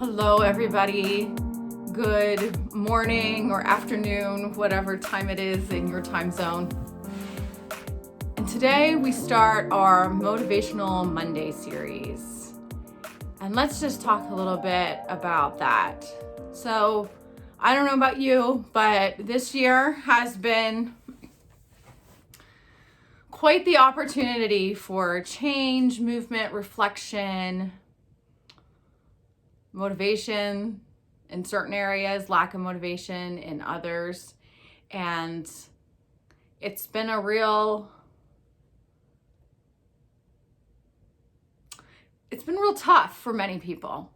Hello, everybody. Good morning or afternoon, whatever time it is in your time zone. And today we start our Motivational Monday series. And let's just talk a little bit about that. So, I don't know about you, but this year has been quite the opportunity for change, movement, reflection, motivation in certain areas, lack of motivation in others. And it's been real tough for many people.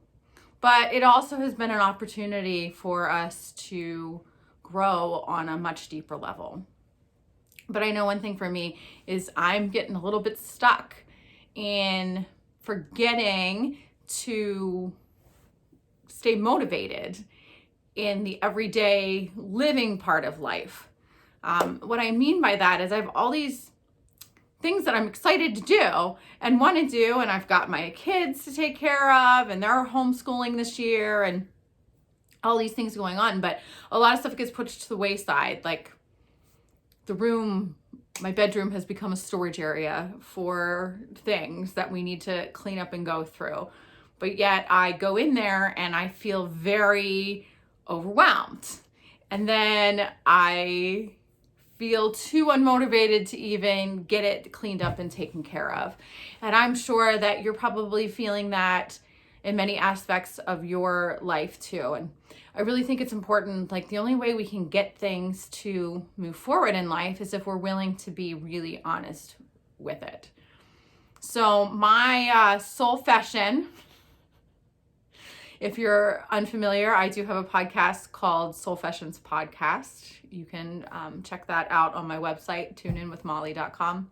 But it also has been an opportunity for us to grow on a much deeper level. But I know one thing for me is I'm getting a little bit stuck in forgetting to stay motivated in the everyday living part of life. What I mean by that is I have all these things that I'm excited to do and want to do, and I've got my kids to take care of, and they're homeschooling this year, and all these things going on, but a lot of stuff gets pushed to the wayside. Like my bedroom has become a storage area for things that we need to clean up and go through. But yet I go in there and I feel very overwhelmed. And then I feel too unmotivated to even get it cleaned up and taken care of. And I'm sure that you're probably feeling that in many aspects of your life too. And I really think it's important, like the only way we can get things to move forward in life is if we're willing to be really honest with it. So my soul fashion, if you're unfamiliar, I do have a podcast called Soul Fashions Podcast. You can check that out on my website, tuneinwithmolly.com.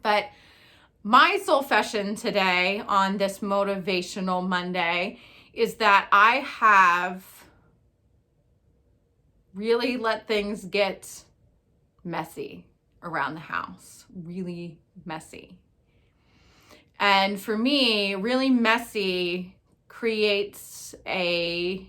But my soul fashion today on this Motivational Monday is that I have really let things get messy around the house, really messy. And for me, really messy creates a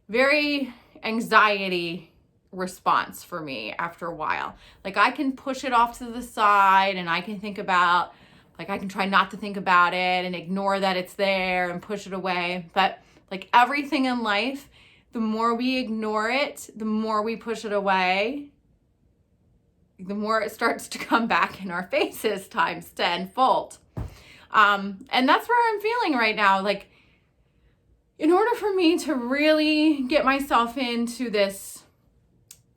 very anxiety response for me after a while. Like I can push it off to the side and I can I can try not to think about it and ignore that it's there and push it away. But like everything in life, the more we ignore it, the more we push it away, the more it starts to come back in our faces times tenfold. And that's where I'm feeling right now. Like, in order for me to really get myself into this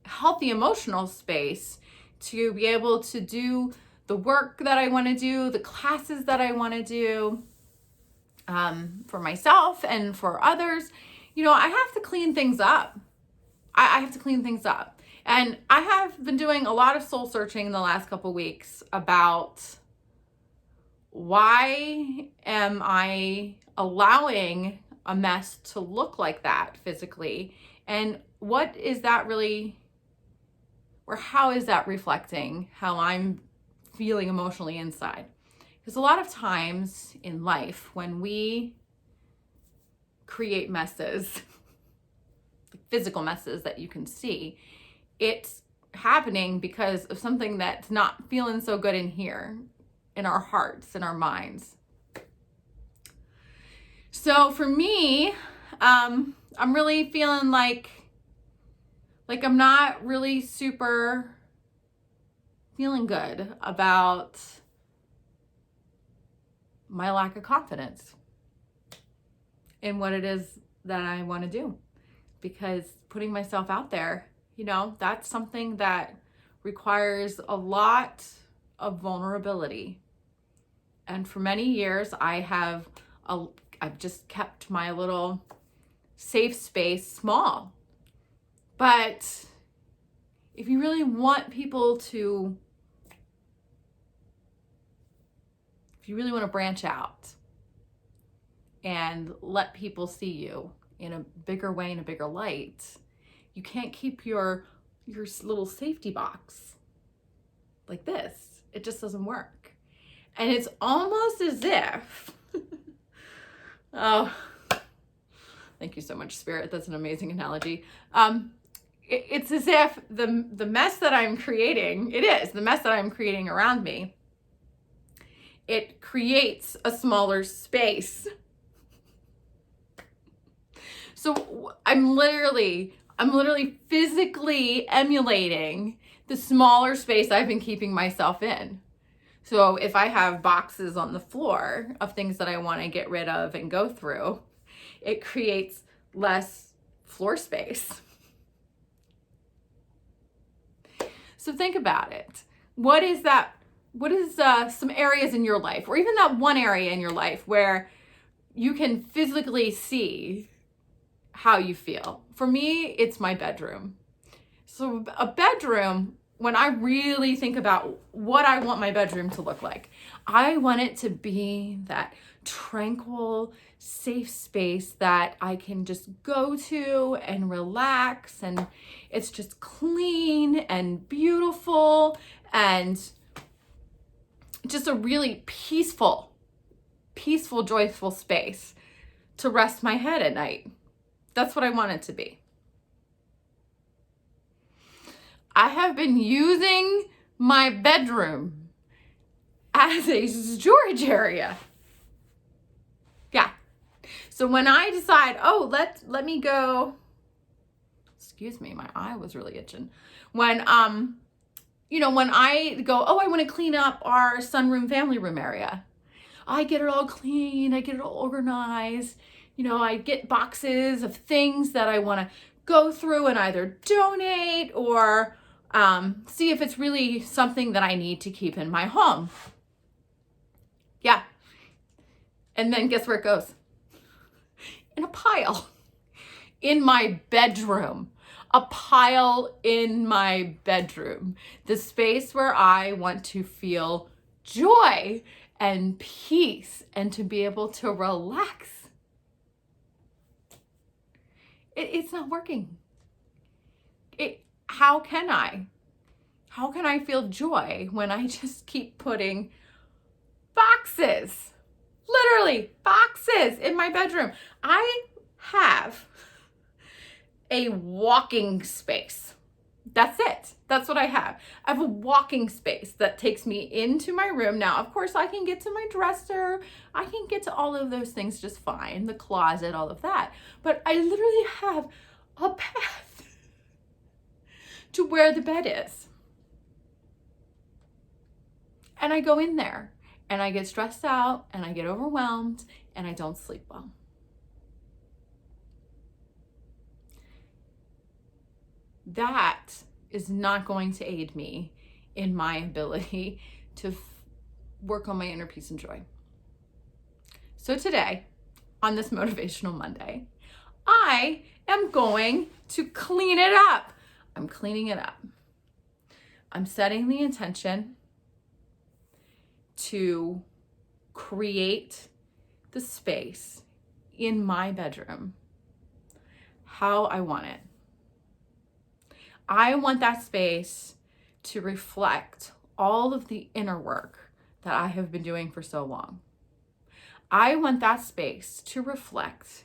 healthy emotional space, to be able to do the work that I want to do, the classes that I want to do, for myself and for others, I have to clean things up. I have to clean things up. And I have been doing a lot of soul searching in the last couple of weeks about why am I allowing a mess to look like that physically? And what is that really, or how is that reflecting how I'm feeling emotionally inside? Because a lot of times in life, when we create messes, physical messes that you can see, it's happening because of something that's not feeling so good in here, in our hearts, in our minds. So for me, I'm really feeling like I'm not really super feeling good about my lack of confidence in what it is that I want to do. Because putting myself out there, that's something that requires a lot of vulnerability. And for many years, I've just kept my little safe space small. But if you really want to branch out and let people see you in a bigger way, in a bigger light, you can't keep your little safety box like this. It just doesn't work. And it's almost as if, Thank you so much, Spirit. That's an amazing analogy. It's as if the mess that I'm creating, the mess that I'm creating around me, it creates a smaller space. So I'm literally physically emulating the smaller space I've been keeping myself in. So if I have boxes on the floor of things that I want to get rid of and go through, it creates less floor space. So think about it. What is some areas in your life, or even that one area in your life where you can physically see how you feel? For me, it's my bedroom. So a bedroom, when I really think about what I want my bedroom to look like, I want it to be that tranquil, safe space that I can just go to and relax, and it's just clean and beautiful and just a really peaceful, joyful space to rest my head at night. That's what I want it to be. I have been using my bedroom as a storage area. Yeah. So when I decide, let me go, excuse me, my eye was really itching. When I go, I want to clean up our sunroom, family room area, I get it all clean, I get it all organized. I get boxes of things that I want to go through and either donate or see if it's really something that I need to keep in my home. Yeah. And then guess where it goes? In a pile. In my bedroom. A pile in my bedroom. The space where I want to feel joy and peace and to be able to relax. It's not working. How can I feel joy when I just keep putting boxes, literally boxes, in my bedroom? I have a walking space. That's it. That's what I have. I have a walking space that takes me into my room. Now, of course, I can get to my dresser. I can get to all of those things just fine. The closet, all of that. But I literally have a path to where the bed is. And I go in there and I get stressed out and I get overwhelmed and I don't sleep well. That is not going to aid me in my ability to work on my inner peace and joy. So today, on this Motivational Monday, I am going to clean it up. I'm cleaning it up. I'm setting the intention to create the space in my bedroom how I want it. I want that space to reflect all of the inner work that I have been doing for so long. I want that space to reflect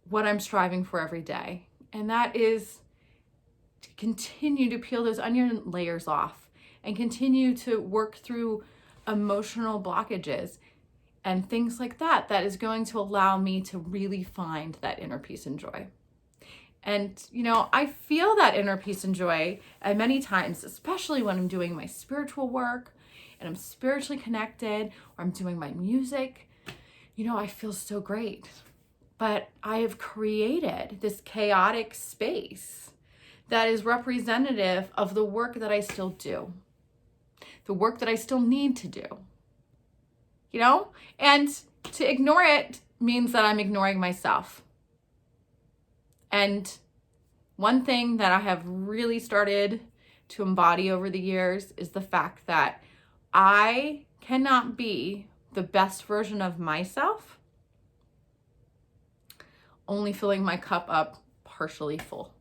what I'm striving for every day. And that is to continue to peel those onion layers off and continue to work through emotional blockages and things like that. That is going to allow me to really find that inner peace and joy. And, I feel that inner peace and joy at many times, especially when I'm doing my spiritual work and I'm spiritually connected, or I'm doing my music. I feel so great. But I have created this chaotic space that is representative of the work that I still do, the work that I still need to do. And to ignore it means that I'm ignoring myself. And one thing that I have really started to embody over the years is the fact that I cannot be the best version of myself only filling my cup up partially full,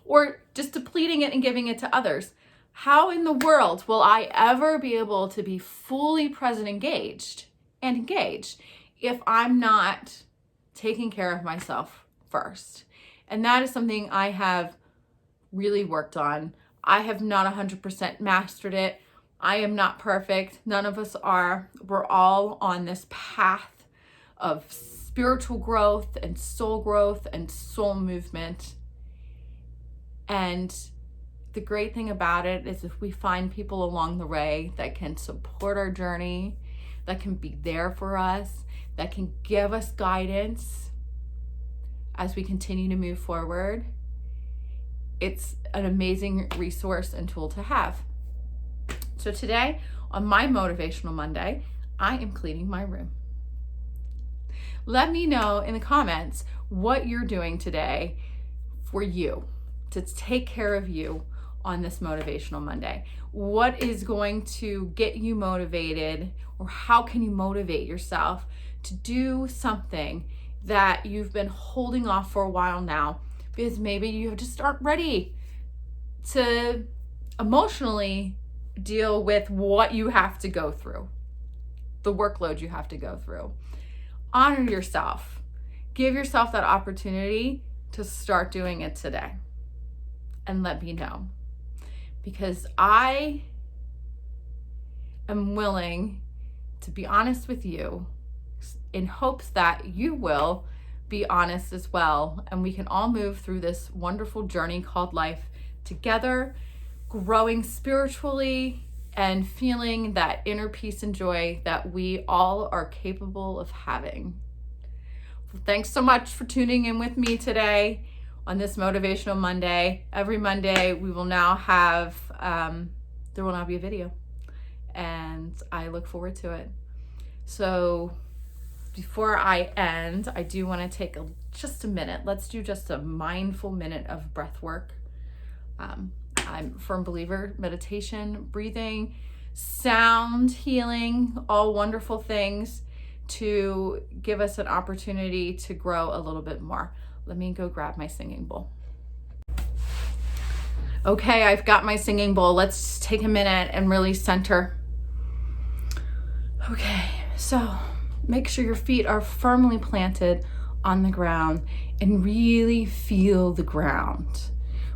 or just depleting it and giving it to others. How in the world will I ever be able to be fully present, engaged if I'm not taking care of myself first. And that is something I have really worked on. I have not 100% mastered it. I am not perfect. None of us are. We're all on this path of spiritual growth and soul movement. And the great thing about it is if we find people along the way that can support our journey, that can be there for us, that can give us guidance as we continue to move forward, it's an amazing resource and tool to have. So today, on my Motivational Monday, I am cleaning my room. Let me know in the comments what you're doing today for you to take care of you on this Motivational Monday. What is going to get you motivated, or how can you motivate yourself to do something that you've been holding off for a while now because maybe you just aren't ready to emotionally deal with what you have to go through, the workload you have to go through. Honor yourself. Give yourself that opportunity to start doing it today. And let me know. Because I am willing to be honest with you in hopes that you will be honest as well. And we can all move through this wonderful journey called life together, growing spiritually and feeling that inner peace and joy that we all are capable of having. Well, thanks so much for tuning in with me today on this Motivational Monday. Every Monday we will now have, there will now be a video, and I look forward to it. So before I end, I do want to take just a minute. Let's do just a mindful minute of breath work. I'm a firm believer, meditation, breathing, sound healing, all wonderful things to give us an opportunity to grow a little bit more. Let me go grab my singing bowl. Okay, I've got my singing bowl. Let's take a minute and really center. Okay, so make sure your feet are firmly planted on the ground and really feel the ground.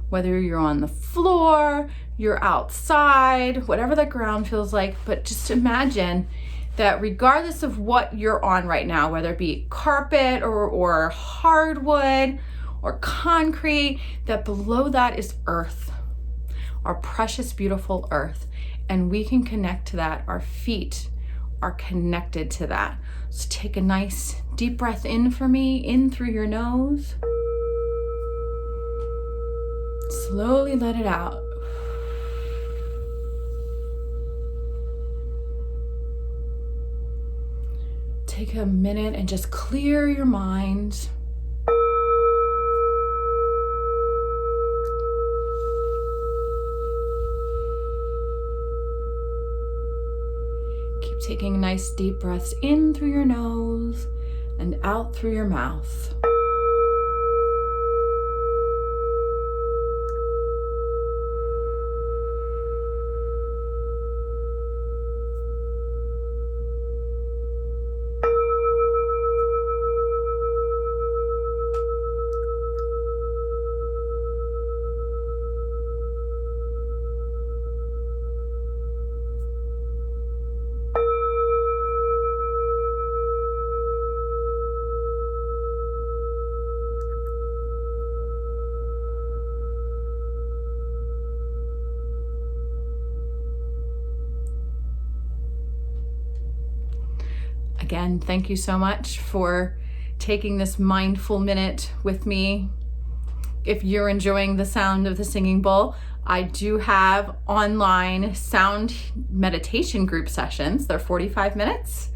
Whether you're on the floor, you're outside, whatever that ground feels like, but just imagine that regardless of what you're on right now, whether it be carpet or hardwood or concrete, that below that is earth, our precious, beautiful earth. And we can connect to that. Our feet are connected to that. So take a nice deep breath in for me, in through your nose. Slowly let it out. Take a minute and just clear your mind. Keep taking nice deep breaths in through your nose and out through your mouth. Again, thank you so much for taking this mindful minute with me. If you're enjoying the sound of the singing bowl, I do have online sound meditation group sessions. They're 45 minutes.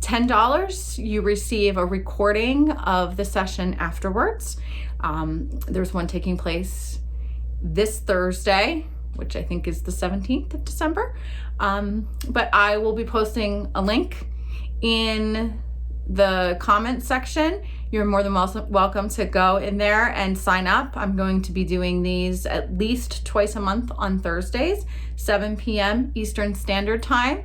$10, you receive a recording of the session afterwards. There's one taking place this Thursday, which I think is the 17th of December. But I will be posting a link in the comments section. You're more than welcome to go in there and sign up. I'm going to be doing these at least twice a month on Thursdays, 7 p.m. Eastern Standard Time.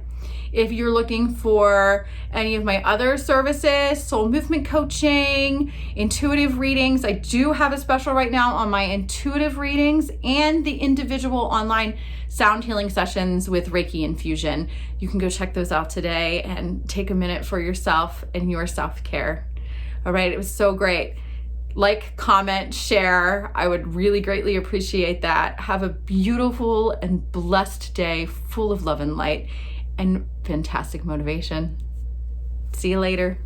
If you're looking for any of my other services, soul movement coaching, intuitive readings, I do have a special right now on my intuitive readings and the individual online sound healing sessions with Reiki infusion. You can go check those out today and take a minute for yourself and your self-care. All right, it was so great. Like, comment, share. I would really greatly appreciate that. Have a beautiful and blessed day full of love and light and fantastic motivation. See you later.